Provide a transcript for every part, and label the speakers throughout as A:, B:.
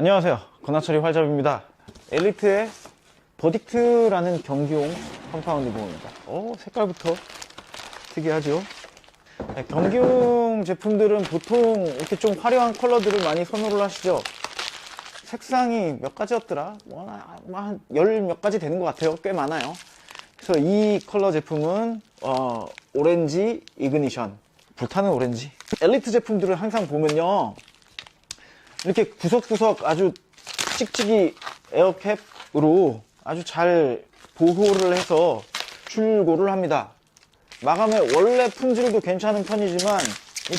A: 안녕하세요, 건하철이 활잡입니다. 엘리트의 버딕트라는 경기용 컴파운드 보호입니다. 색깔부터 특이하죠. 네, 경기용 제품들은 보통 이렇게 좀 화려한 컬러들을 많이 선호를 하시죠. 색상이 몇 가지였더라? 한 열 몇 가지 되는 것 같아요. 꽤 많아요. 그래서 이 컬러 제품은 오렌지 이그니션, 불타는 오렌지. 엘리트 제품들을 항상 보면요, 이렇게 구석구석 아주 찍찍이 에어캡으로 아주 잘 보호를 해서 출고를 합니다. 마감의 원래 품질도 괜찮은 편이지만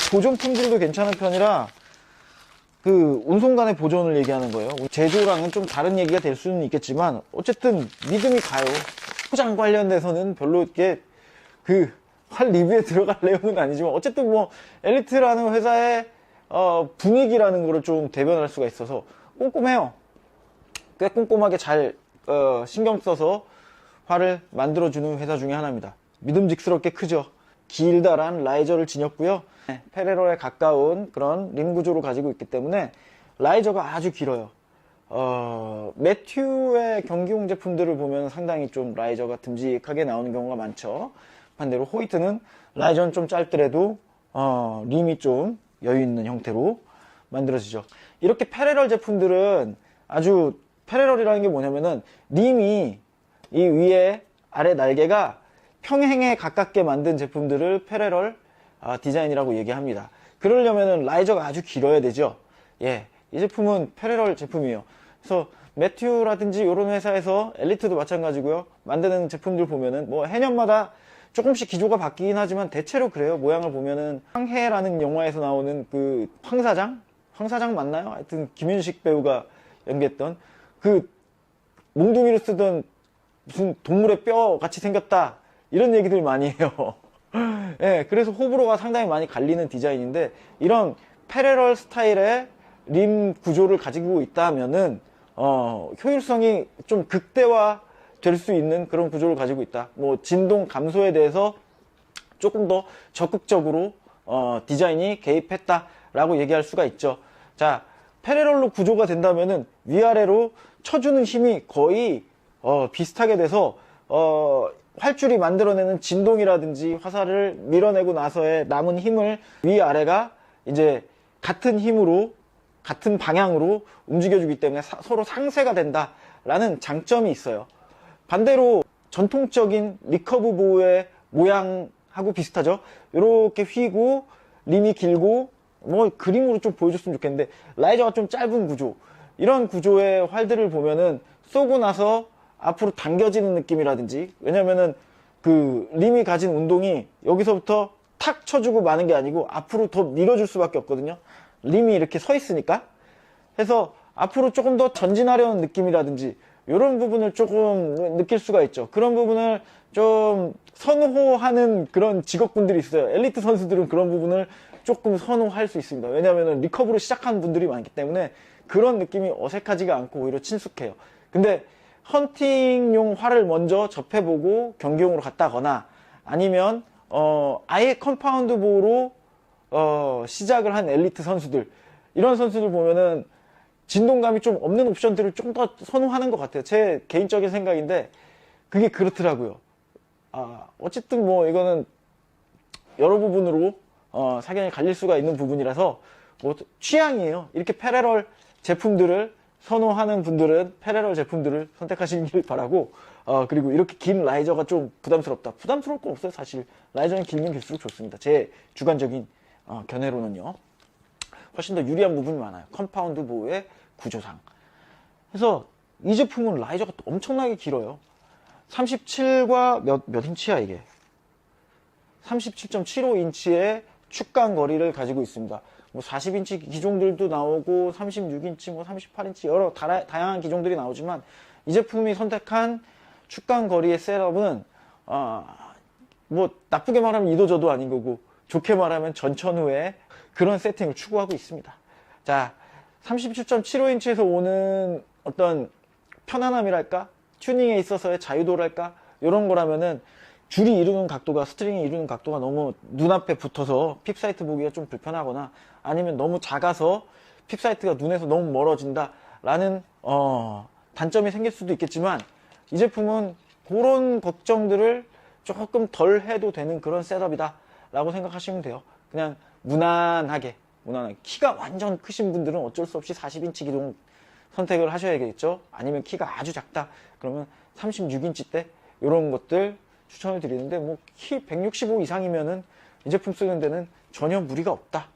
A: 보존 품질도 괜찮은 편이라, 그 운송간의 보존을 얘기하는 거예요. 제조랑은 좀 다른 얘기가 될 수는 있겠지만 어쨌든 믿음이 가요. 포장 관련돼서는 별로 이렇게 활 리뷰에 들어갈 내용은 아니지만, 어쨌든 뭐 엘리트라는 회사의 분위기라는 거를 좀 대변할 수가 있어서 꼼꼼해요. 꽤 꼼꼼하게 잘 신경 써서 활을 만들어주는 회사 중에 하나입니다. 믿음직스럽게 크죠. 길다란 라이저를 지녔고요. 페레럴에 가까운 그런 림 구조를 가지고 있기 때문에 라이저가 아주 길어요. 매튜의 경기용 제품들을 보면 상당히 좀 라이저가 듬직하게 나오는 경우가 많죠. 반대로 호이트는 라이저는 좀 짧더라도 림이 좀 여유 있는 형태로 만들어지죠. 이렇게 페레럴 제품들은 아주, 페레럴이라는 게 뭐냐면은 림이 이 위에 아래 날개가 평행에 가깝게 만든 제품들을 페레럴 디자인이라고 얘기합니다. 그러려면은 라이저가 아주 길어야 되죠. 예, 이 제품은 페레럴 제품이에요. 그래서 매튜라든지 이런 회사에서, 엘리트도 마찬가지고요, 만드는 제품들 보면은 뭐 해년마다 조금씩 기조가 바뀌긴 하지만 대체로 그래요. 모양을 보면은 황해라는 영화에서 나오는 그 황사장 맞나요? 하여튼 김윤식 배우가 연기했던 그 몽둥이로 쓰던 무슨 동물의 뼈 같이 생겼다, 이런 얘기들 많이 해요. 예, 그래서 호불호가 상당히 많이 갈리는 디자인인데, 이런 패러럴 스타일의 림 구조를 가지고 있다면은 효율성이 좀 극대화 될 수 있는 그런 구조를 가지고 있다. 뭐 진동 감소에 대해서 조금 더 적극적으로 디자인이 개입했다라고 얘기할 수가 있죠. 자, 패러럴로 구조가 된다면은 위아래로 쳐주는 힘이 거의 비슷하게 돼서 활줄이 만들어내는 진동이라든지 화살을 밀어내고 나서의 남은 힘을 위아래가 이제 같은 힘으로, 같은 방향으로 움직여주기 때문에 서로 상쇄가 된다라는 장점이 있어요. 반대로 전통적인 리커브 보호의 모양하고 비슷하죠. 이렇게 휘고 림이 길고, 뭐 그림으로 좀 보여줬으면 좋겠는데, 라이저가 좀 짧은 구조, 이런 구조의 활들을 보면은 쏘고 나서 앞으로 당겨지는 느낌이라든지, 왜냐면은 그 림이 가진 운동이 여기서부터 탁 쳐주고 마는 게 아니고 앞으로 더 밀어줄 수밖에 없거든요. 림이 이렇게 서 있으니까. 해서 앞으로 조금 더 전진하려는 느낌이라든지 이런 부분을 조금 느낄 수가 있죠. 그런 부분을 좀 선호하는 그런 직업군들이 있어요. 엘리트 선수들은 그런 부분을 조금 선호할 수 있습니다. 왜냐하면 리커브로 시작한 분들이 많기 때문에 그런 느낌이 어색하지가 않고 오히려 친숙해요. 근데 헌팅용 활을 먼저 접해보고 경기용으로 갔다거나, 아니면 아예 컴파운드 보호로 시작을 한 엘리트 선수들, 이런 선수들 보면은 진동감이 좀 없는 옵션들을 좀 더 선호하는 것 같아요. 제 개인적인 생각인데 그게 그렇더라고요. 어쨌든 뭐 이거는 여러 부분으로 사견이 갈릴 수가 있는 부분이라서 뭐 취향이에요. 이렇게 패러럴 제품들을 선호하는 분들은 패러럴 제품들을 선택하시길 바라고, 그리고 이렇게 긴 라이저가 좀 부담스럽다. 부담스러울 건 없어요. 사실 라이저는 길면 길수록 좋습니다. 제 주관적인 견해로는요. 훨씬 더 유리한 부분이 많아요. 컴파운드 보호의 구조상. 그래서 이 제품은 라이저가 또 엄청나게 길어요. 37과 몇 인치야 이게? 37.75인치의 축간 거리를 가지고 있습니다. 뭐 40인치 기종들도 나오고 36인치, 뭐 38인치 여러 다양한 기종들이 나오지만, 이 제품이 선택한 축간 거리의 셋업은 뭐 나쁘게 말하면 이도저도 아닌 거고, 좋게 말하면 전천후의 그런 세팅을 추구하고 있습니다. 자, 37.75인치에서 오는 어떤 편안함이랄까, 튜닝에 있어서의 자유도랄까, 이런 거라면은 줄이 이루는 각도가, 스트링이 이루는 각도가 너무 눈앞에 붙어서 핍사이트 보기가 좀 불편하거나, 아니면 너무 작아서 핍사이트가 눈에서 너무 멀어진다, 라는 단점이 생길 수도 있겠지만, 이 제품은 그런 걱정들을 조금 덜 해도 되는 그런 셋업이다 라고 생각하시면 돼요. 그냥 무난하게 키가 완전 크신 분들은 어쩔 수 없이 40인치 기종 선택을 하셔야겠죠. 아니면 키가 아주 작다 그러면 36인치 대 이런 것들 추천을 드리는데, 뭐 키 165 이상이면은 이 제품 쓰는 데는 전혀 무리가 없다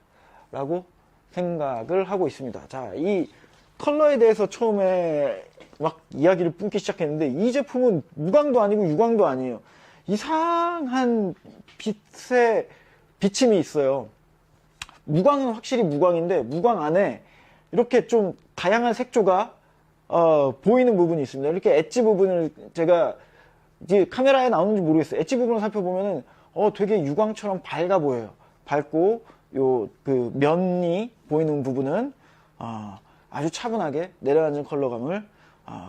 A: 라고 생각을 하고 있습니다. 자, 이 컬러에 대해서 처음에 막 이야기를 뿜기 시작했는데, 이 제품은 무광도 아니고 유광도 아니에요. 이상한 빛의 비침이 있어요. 무광은 확실히 무광인데, 무광 안에 이렇게 좀 다양한 색조가 보이는 부분이 있습니다. 이렇게 엣지 부분을 제가 이제 카메라에 나오는지 모르겠어요. 엣지 부분을 살펴보면은 되게 유광처럼 밝아 보여요. 밝고 요 그 면이 보이는 부분은 아주 차분하게 내려앉은 컬러감을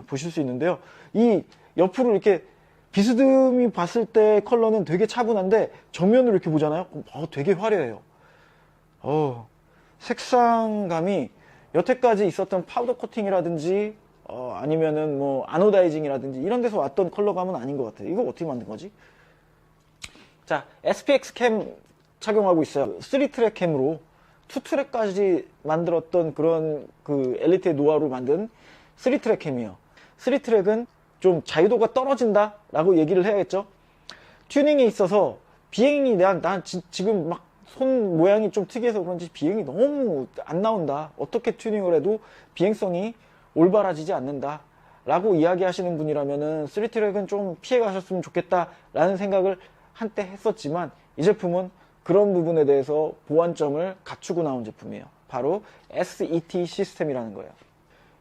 A: 보실 수 있는데요. 이 옆으로 이렇게 비스듬히 봤을 때 컬러는 되게 차분한데, 정면으로 이렇게 보잖아요. 되게 화려해요. 색상감이 여태까지 있었던 파우더 코팅이라든지 아니면은 뭐 아노다이징이라든지 이런 데서 왔던 컬러감은 아닌 것 같아요. 이거 어떻게 만든 거지? 자, SPX 캠 착용하고 있어요. 3트랙 캠으로 2트랙까지 만들었던 그런 그 엘리트의 노하우로 만든 3트랙 캠이에요. 3트랙은 좀 자유도가 떨어진다 라고 얘기를 해야겠죠. 튜닝에 있어서 비행이 난 지금 막 손 모양이 좀 특이해서 그런지 비행이 너무 안 나온다, 어떻게 튜닝을 해도 비행성이 올바라지지 않는다 라고 이야기하시는 분이라면은 3트랙은 좀 피해 가셨으면 좋겠다 라는 생각을 한때 했었지만, 이 제품은 그런 부분에 대해서 보완점을 갖추고 나온 제품이에요. 바로 SET 시스템이라는 거예요.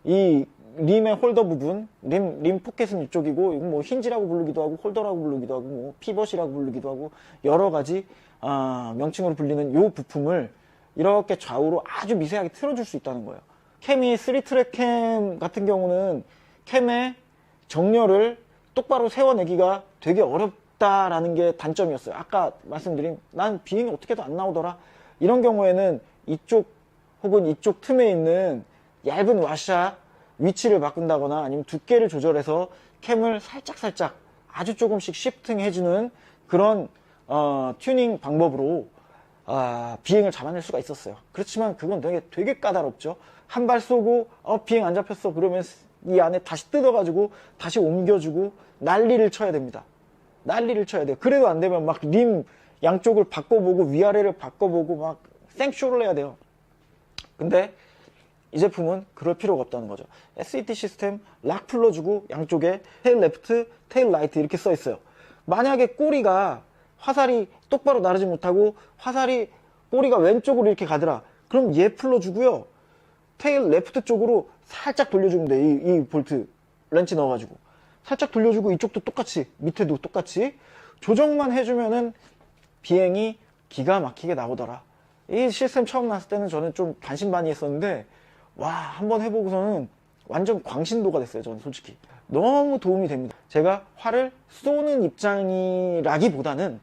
A: 이 림의 홀더 부분, 림 포켓은 이쪽이고, 이건 뭐 힌지라고 부르기도 하고 홀더라고 부르기도 하고 뭐 피벗이라고 부르기도 하고 여러 가지 명칭으로 불리는 이 부품을 이렇게 좌우로 아주 미세하게 틀어줄 수 있다는 거예요. 캠이 3트랙 캠 같은 경우는 캠의 정렬을 똑바로 세워내기가 되게 어렵다라는 게 단점이었어요. 아까 말씀드린 난 비행이 어떻게 해도 안 나오더라, 이런 경우에는 이쪽 혹은 이쪽 틈에 있는 얇은 와샤 위치를 바꾼다거나 아니면 두께를 조절해서 캠을 살짝 아주 조금씩 시프팅 해주는 그런 튜닝 방법으로 비행을 잡아낼 수가 있었어요. 그렇지만 그건 되게 까다롭죠. 한 발 쏘고 비행 안 잡혔어 그러면 이 안에 다시 뜯어가지고 다시 옮겨주고 난리를 쳐야 됩니다. 난리를 쳐야 돼요. 그래도 안 되면 막 림 양쪽을 바꿔보고 위아래를 바꿔보고 막 생쇼를 해야 돼요. 근데 이 제품은 그럴 필요가 없다는 거죠. SET 시스템 락 풀러주고 양쪽에 테일 레프트, 테일 라이트 이렇게 써 있어요. 만약에 꼬리가 화살이 똑바로 나르지 못하고 화살이 꼬리가 왼쪽으로 이렇게 가더라, 그럼 얘 풀러주고요, 테일 레프트 쪽으로 살짝 돌려주면 돼. 이 볼트 렌치 넣어가지고 살짝 돌려주고, 이쪽도 똑같이 밑에도 똑같이 조정만 해주면은 비행이 기가 막히게 나오더라. 이 시스템 처음 나왔을 때는 저는 좀 반신반의했었는데, 와, 한번 해보고서는 완전 광신도가 됐어요. 저는 솔직히 너무 도움이 됩니다. 제가 활을 쏘는 입장이라기보다는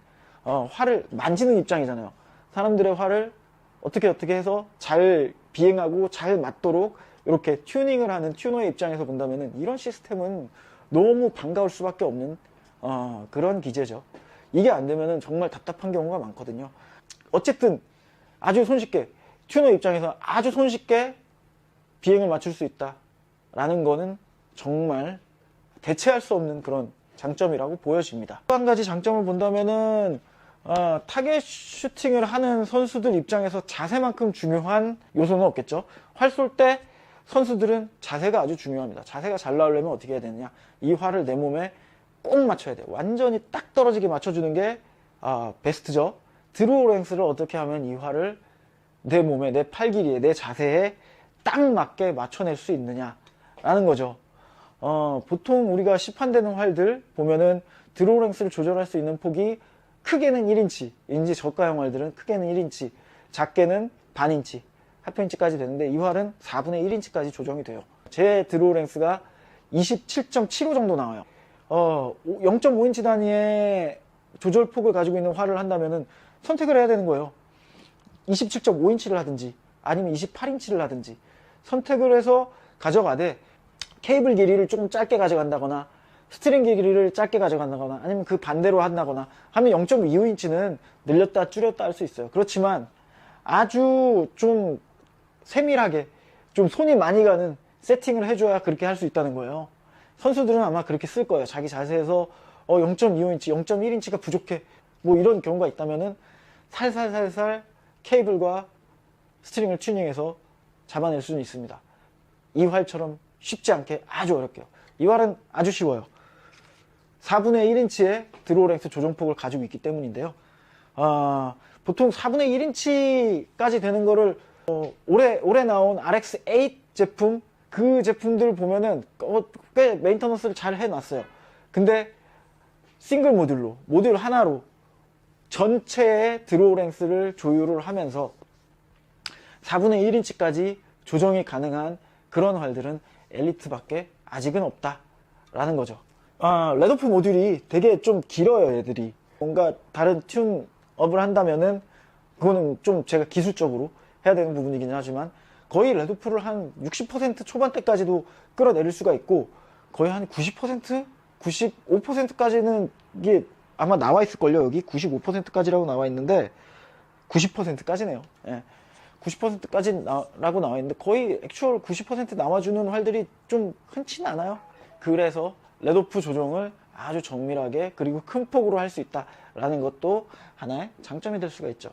A: 활을 만지는 입장이잖아요. 사람들의 활을 어떻게 해서 잘 비행하고 잘 맞도록 이렇게 튜닝을 하는 튜너의 입장에서 본다면은 이런 시스템은 너무 반가울 수밖에 없는 그런 기제죠. 이게 안 되면은 정말 답답한 경우가 많거든요. 어쨌든 아주 손쉽게, 튜너 입장에서 아주 손쉽게 비행을 맞출 수 있다 라는 거는 정말 대체할 수 없는 그런 장점이라고 보여집니다. 또 한 가지 장점을 본다면은 타겟 슈팅을 하는 선수들 입장에서 자세만큼 중요한 요소는 없겠죠. 활 쏠 때 선수들은 자세가 아주 중요합니다. 자세가 잘 나오려면 어떻게 해야 되느냐, 이 활을 내 몸에 꼭 맞춰야 돼요. 완전히 딱 떨어지게 맞춰주는 게 베스트죠. 드로우랭스를 어떻게 하면 이 활을 내 몸에, 내 팔 길이에, 내 자세에 딱 맞게 맞춰낼 수 있느냐 라는 거죠. 보통 우리가 시판되는 활들 보면은 드로우랭스를 조절할 수 있는 폭이 크게는 1인치, 인지 저가형 활들은 크게는 1인치, 작게는 반 인치, 하프 인치까지 되는데, 이 활은 4분의 1인치까지 조정이 돼요. 제 드로우랭스가 27.75 정도 나와요. 0.5인치 단위의 조절폭을 가지고 있는 활을 한다면은 선택을 해야 되는 거예요. 27.5인치를 하든지 아니면 28인치를 하든지 선택을 해서 가져가되 케이블 길이를 조금 짧게 가져간다거나 스트링 길이를 짧게 가져간다거나 아니면 그 반대로 한다거나 하면 0.25인치는 늘렸다 줄였다 할 수 있어요. 그렇지만 아주 좀 세밀하게 좀 손이 많이 가는 세팅을 해줘야 그렇게 할 수 있다는 거예요. 선수들은 아마 그렇게 쓸 거예요. 자기 자세에서 0.25인치, 0.1인치가 부족해 뭐 이런 경우가 있다면은 살살살살 케이블과 스트링을 튜닝해서 잡아낼 수는 있습니다. 이 활처럼 쉽지 않게 아주 어렵게요. 이 활은 아주 쉬워요. 4분의 1인치의 드로우 랭스 조정폭을 가지고 있기 때문인데요. 보통 4분의 1인치까지 되는 거를 올해 나온 RX8 제품 그 제품들 보면은 꽤 메인터넌스를 잘 해놨어요. 근데 싱글 모듈로 모듈 하나로 전체의 드로우 랭스를 조율을 하면서 4분의 1인치까지 조정이 가능한 그런 활들은 엘리트밖에 아직은 없다라는 거죠. 렛오프 모듈이 되게 좀 길어요. 얘들이 뭔가 다른 튠업을 한다면은 그거는 좀 제가 기술적으로 해야 되는 부분이긴 하지만 거의 렛오프를 한 60% 초반대까지도 끌어내릴 수가 있고 거의 한 90%? 95%까지는 이게 아마 나와 있을걸요. 여기 95%까지라고 나와 있는데 90%까지네요. 예. 90%까지라고 나와 있는데 거의 액추얼 90% 나와주는 활들이 좀 흔치는 않아요. 그래서 렛오프 조정을 아주 정밀하게 그리고 큰 폭으로 할 수 있다라는 것도 하나의 장점이 될 수가 있죠.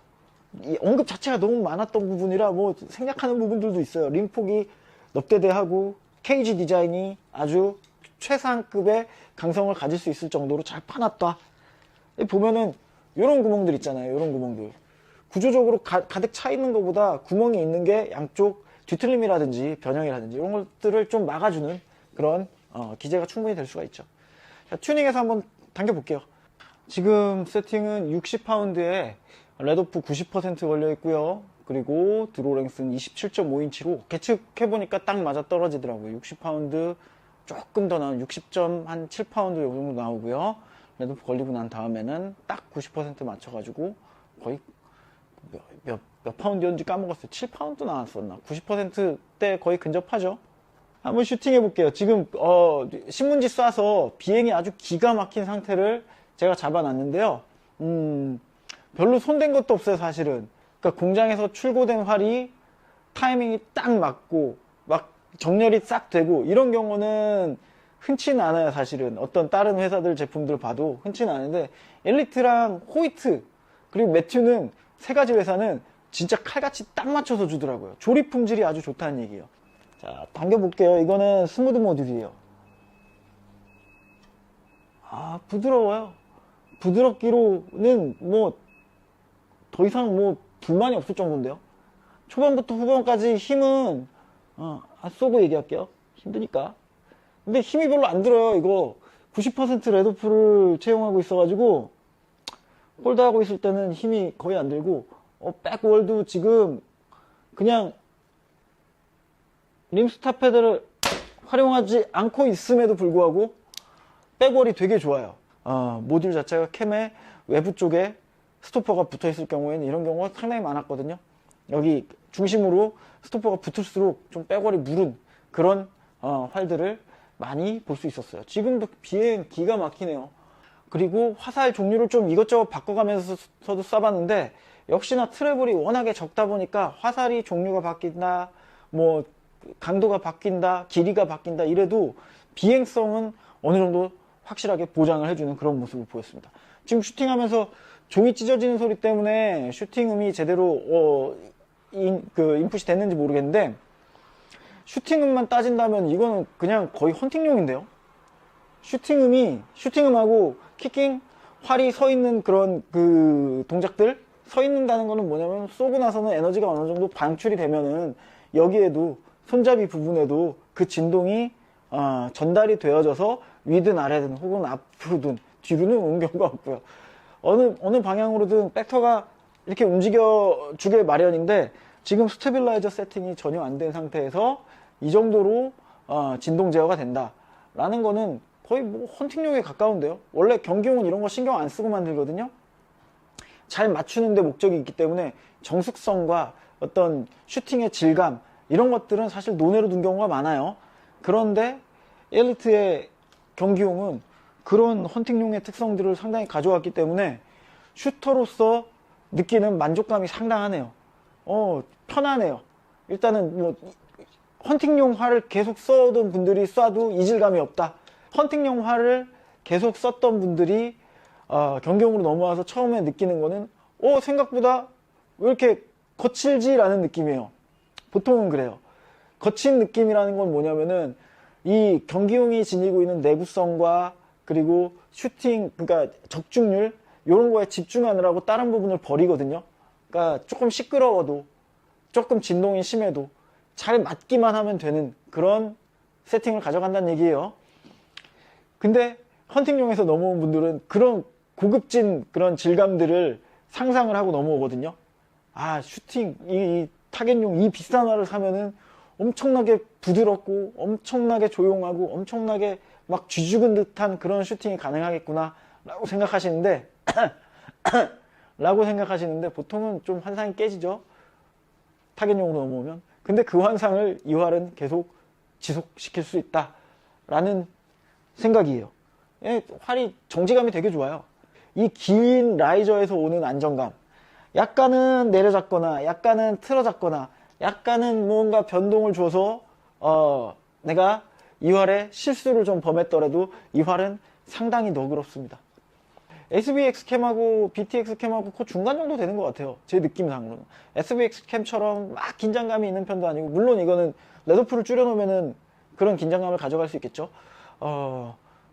A: 이 언급 자체가 너무 많았던 부분이라 뭐 생략하는 부분들도 있어요. 림폭이 넙대대하고 케이지 디자인이 아주 최상급의 강성을 가질 수 있을 정도로 잘 파놨다. 보면은 이런 구멍들 있잖아요. 이런 구멍들 구조적으로 가득 차 있는 것보다 구멍이 있는 게 양쪽 뒤틀림이라든지 변형이라든지 이런 것들을 좀 막아주는 그런 기재가 충분히 될 수가 있죠. 자, 튜닝해서 한번 당겨 볼게요. 지금 세팅은 60파운드에 렛오프 90% 걸려 있고요. 그리고 드로우 랭스는 27.5인치로 계측해 보니까 딱 맞아 떨어지더라고요. 60파운드 조금 더 나온 60.7파운드 이 정도 나오고요. 렛오프 걸리고 난 다음에는 딱 90% 맞춰가지고 거의 몇 파운드였는지 까먹었어요. 7파운드 나왔었나? 90%대 거의 근접하죠. 한번 슈팅 해볼게요. 지금 신문지 쏴서 비행이 아주 기가 막힌 상태를 제가 잡아놨는데요. 별로 손댄 것도 없어요, 사실은. 그러니까 공장에서 출고된 활이 타이밍이 딱 맞고 막 정렬이 싹 되고 이런 경우는 흔치는 않아요, 사실은. 어떤 다른 회사들 제품들 봐도 흔치는 않은데 엘리트랑 호이트 그리고 매튜는 세 가지 회사는 진짜 칼같이 딱 맞춰서 주더라고요. 조립 품질이 아주 좋다는 얘기예요. 자, 당겨볼게요. 이거는 스무드 모듈이에요. 부드러워요. 부드럽기로는 뭐 더 이상 뭐 불만이 없을 정도인데요. 초반부터 후반까지 힘은 쏘고 얘기할게요. 힘드니까. 근데 힘이 별로 안 들어요. 이거 90% 렛오프를 채용하고 있어가지고 홀드하고 있을 때는 힘이 거의 안 들고 백월도 지금 그냥 림스타 패드를 활용하지 않고 있음에도 불구하고 백월이 되게 좋아요. 모듈 자체가 캠의 외부 쪽에 스토퍼가 붙어 있을 경우에는 이런 경우가 상당히 많았거든요. 여기 중심으로 스토퍼가 붙을수록 좀 백월이 무른 그런 활들을 많이 볼 수 있었어요. 지금도 비행 기가 막히네요. 그리고 화살 종류를 좀 이것저것 바꿔가면서도 쏴봤는데 역시나 트래블이 워낙에 적다 보니까 화살이 종류가 바뀐다, 뭐 강도가 바뀐다, 길이가 바뀐다 이래도 비행성은 어느 정도 확실하게 보장을 해주는 그런 모습을 보였습니다. 지금 슈팅하면서 종이 찢어지는 소리 때문에 슈팅음이 제대로 인풋이 됐는지 모르겠는데 슈팅음만 따진다면 이거는 그냥 거의 헌팅용인데요. 슈팅음하고 키킹, 활이 서 있는 그런 그 동작들 서 있는다는 거는 뭐냐면 쏘고 나서는 에너지가 어느 정도 방출이 되면은 여기에도 손잡이 부분에도 그 진동이 전달이 되어져서 위든 아래든 혹은 앞으로든 뒤로는 오는 경우가 없고요. 어느 방향으로든 백터가 이렇게 움직여 주길 마련인데 지금 스테빌라이저 세팅이 전혀 안 된 상태에서 이 정도로 진동 제어가 된다 라는 거는 거의 뭐 헌팅용에 가까운데요. 원래 경기용은 이런 거 신경 안 쓰고 만들거든요. 잘 맞추는 데 목적이 있기 때문에 정숙성과 어떤 슈팅의 질감 이런 것들은 사실 논외로 둔 경우가 많아요. 그런데 엘리트의 경기용은 그런 헌팅용의 특성들을 상당히 가져왔기 때문에 슈터로서 느끼는 만족감이 상당하네요. 편하네요. 일단은 뭐 헌팅용 활을 계속 써오던 분들이 쏴도 이질감이 없다. 헌팅용 활을 계속 썼던 분들이 경기용으로 넘어와서 처음에 느끼는 거는 생각보다 왜 이렇게 거칠지? 라는 느낌이에요. 보통은 그래요. 거친 느낌이라는 건 뭐냐면은 이 경기용이 지니고 있는 내구성과 그리고 슈팅, 그러니까 적중률 이런 거에 집중하느라고 다른 부분을 버리거든요. 그러니까 조금 시끄러워도 조금 진동이 심해도 잘 맞기만 하면 되는 그런 세팅을 가져간다는 얘기예요. 근데 헌팅용에서 넘어온 분들은 그런 고급진 그런 질감들을 상상을 하고 넘어오거든요. 슈팅, 이 타겟용 이 비싼 활을 사면은 엄청나게 부드럽고 엄청나게 조용하고 엄청나게 막 쥐죽은 듯한 그런 슈팅이 가능하겠구나 라고 생각하시는데 보통은 좀 환상이 깨지죠. 타겟용으로 넘어오면. 근데 그 환상을 이 활은 계속 지속시킬 수 있다 라는 생각이에요. 활이 정지감이 되게 좋아요. 이 긴 라이저에서 오는 안정감, 약간은 내려잡거나 약간은 틀어잡거나 약간은 뭔가 변동을 줘서 내가 이 활에 실수를 좀 범했더라도 이 활은 상당히 너그럽습니다. SVX 캠하고 BTX 캠하고 그 중간 정도 되는 것 같아요. 제 느낌상으로는. SVX 캠처럼 막 긴장감이 있는 편도 아니고, 물론 이거는 레드풀을 줄여놓으면은 그런 긴장감을 가져갈 수 있겠죠.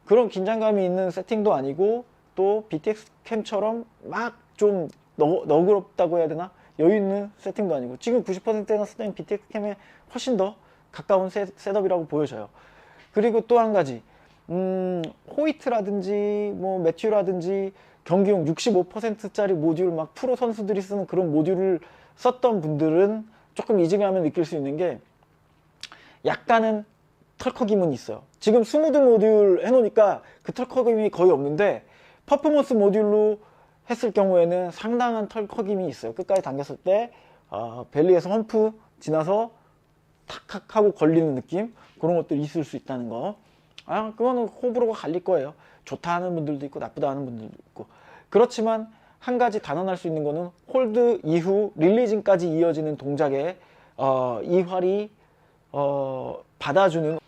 A: 그런 긴장감이 있는 세팅도 아니고, 또 BTX 캠처럼 막 좀 너그럽다고 해야 되나? 여유 있는 세팅도 아니고, 지금 90%나 쓰는 BTX 캠에 훨씬 더 가까운 셋업이라고 보여져요. 그리고 또 한 가지, 호이트라든지 뭐 매튜라든지 경기용 65%짜리 모듈, 막 프로 선수들이 쓰는 그런 모듈을 썼던 분들은 조금 이질감을 느낄 수 있는 게, 약간은 털컥임은 있어요. 지금 스무드 모듈 해놓으니까 그 털컥임이 거의 없는데, 퍼포먼스 모듈로 했을 경우에는 상당한 털컥임이 있어요. 끝까지 당겼을 때 벨리에서 험프 지나서 탁탁 하고 걸리는 느낌, 그런 것들이 있을 수 있다는 거. 그거는 호불호가 갈릴 거예요. 좋다 하는 분들도 있고 나쁘다 하는 분들도 있고. 그렇지만 한 가지 단언할 수 있는 거는, 홀드 이후 릴리징까지 이어지는 동작에 이 활이 받아주는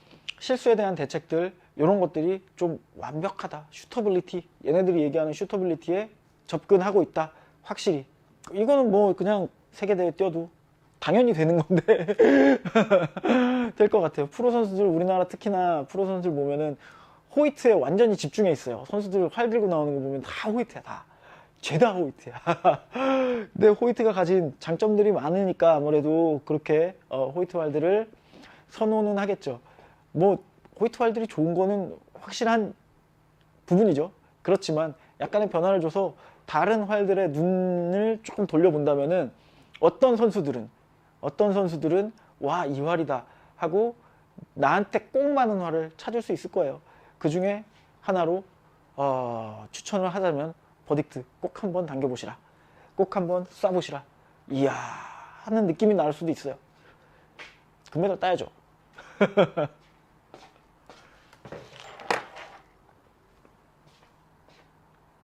A: 실수에 대한 대책들, 이런 것들이 좀 완벽하다. 슈터빌리티, 얘네들이 얘기하는 슈터빌리티에 접근하고 있다. 확실히. 이거는 뭐 그냥 세계대회 뛰어도 당연히 되는 건데 될 것 같아요. 프로 선수들, 우리나라 특히나 프로 선수들 보면은 호이트에 완전히 집중해 있어요. 선수들 활 들고 나오는 거 보면 다 호이트야. 다 죄다 호이트야. 근데 호이트가 가진 장점들이 많으니까 아무래도 그렇게 호이트 활들을 선호는 하겠죠. 뭐 호이트 활들이 좋은 거는 확실한 부분이죠. 그렇지만 약간의 변화를 줘서 다른 활들의 눈을 조금 돌려본다면은 어떤 선수들은 와, 이 활이다 하고 나한테 꼭 맞는 활을 찾을 수 있을 거예요. 그 중에 하나로 추천을 하자면 버딕트 꼭 한번 당겨보시라, 꼭 한번 쏴보시라, 이야 하는 느낌이 날 수도 있어요. 금메달 따야죠.